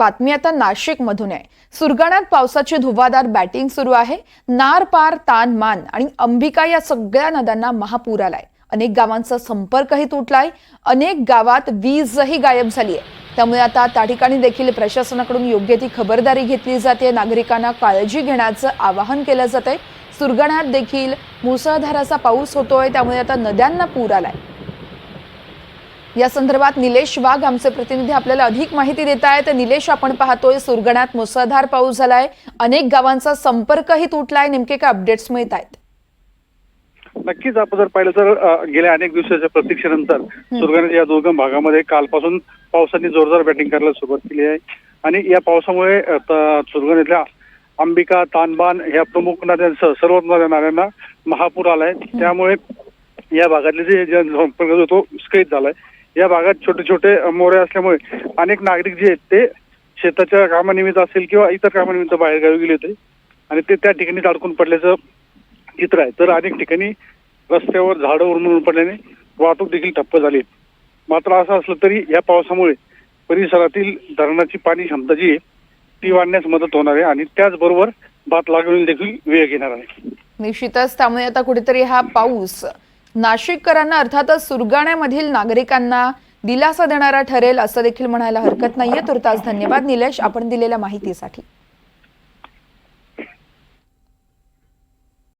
बातमी आता नाशिक मधून आहे। सुरगाण्यात पावसाची धुव्वाधार बॅटिंग सुरू आहे। नार पार, तान मान आणि अंबिका या सगळ्या नद्यांना महापूर आलाय। अनेक गावांचा संपर्कही तुटलाय। अनेक गावात वीजही गायब झाली आहे। त्यामुळे आता त्या ठिकाणी देखील प्रशासनाकडून योग्य ती खबरदारी घेतली जाते। नागरिकांना काळजी घेण्याचं आवाहन केलं जातंय। सुरगाण्यात देखील मुसळधाराचा पाऊस होतोय, त्यामुळे आता नद्यांना पूर आलाय। या संदर्भात निलेश वाघ आमचे प्रतिनिधी आपल्याला अधिक माहिती देत आहेत। निलेश, आपण पाहतोय सुरगाण्यात मुसळधार पाऊस झालाय, अनेक गावांचा संपर्कही तुटलाय, नेमके काय अपडेट्स मिळत आहेत? नक्कीच आपण जर पाहिलं तर गेल्या अनेक दिवसाच्या प्रतीक्षेनंतर सुरगाण्याच्या या दुर्गम भागामध्ये कालपासून पावसाने जोरदार बॅटिंग करायला सुरुवात केली आहे। आणि या पावसामुळे सुरगाण्यातल्या अंबिका, तानबान या प्रमुख नद्यांसह सर्व नाल्यांना महापूर आलाय। त्यामुळे या भागातले जे संपर्क जो तो विस्कळीत झालाय। या भागात छोटे छोटे मोरे असल्यामुळे अनेक नागरिक जे आहेत ते शेताच्या कामानिमित्त असेल किंवा इतर कामानिमित्त बाहेर गावी गेले होते आणि ते त्या ठिकाणी अडकून पडल्याचं चित्र आहे। तर अनेक ठिकाणी रस्त्यावर झाडं उन्मळून पडल्याने वाहतूक देखील ठप्प झाली। मात्र असं असलं तरी या पावसामुळे परिसरातील धरणाची पाणी क्षमता जी आहे ती वाढण्यास मदत होणार आहे आणि त्याचबरोबर भात लागवडीला देखील वेग येणार आहे। निश्चितच त्यामुळे आता कुठेतरी हा पाऊस नाशिककरांना अर्थातच सुरगाण्यामधील नागरिकांना दिलासा देणारा ठरेल असं देखील म्हणायला हरकत नाहीये। तुर्तास धन्यवाद निलेश, आपण दिलेल्या माहितीसाठी।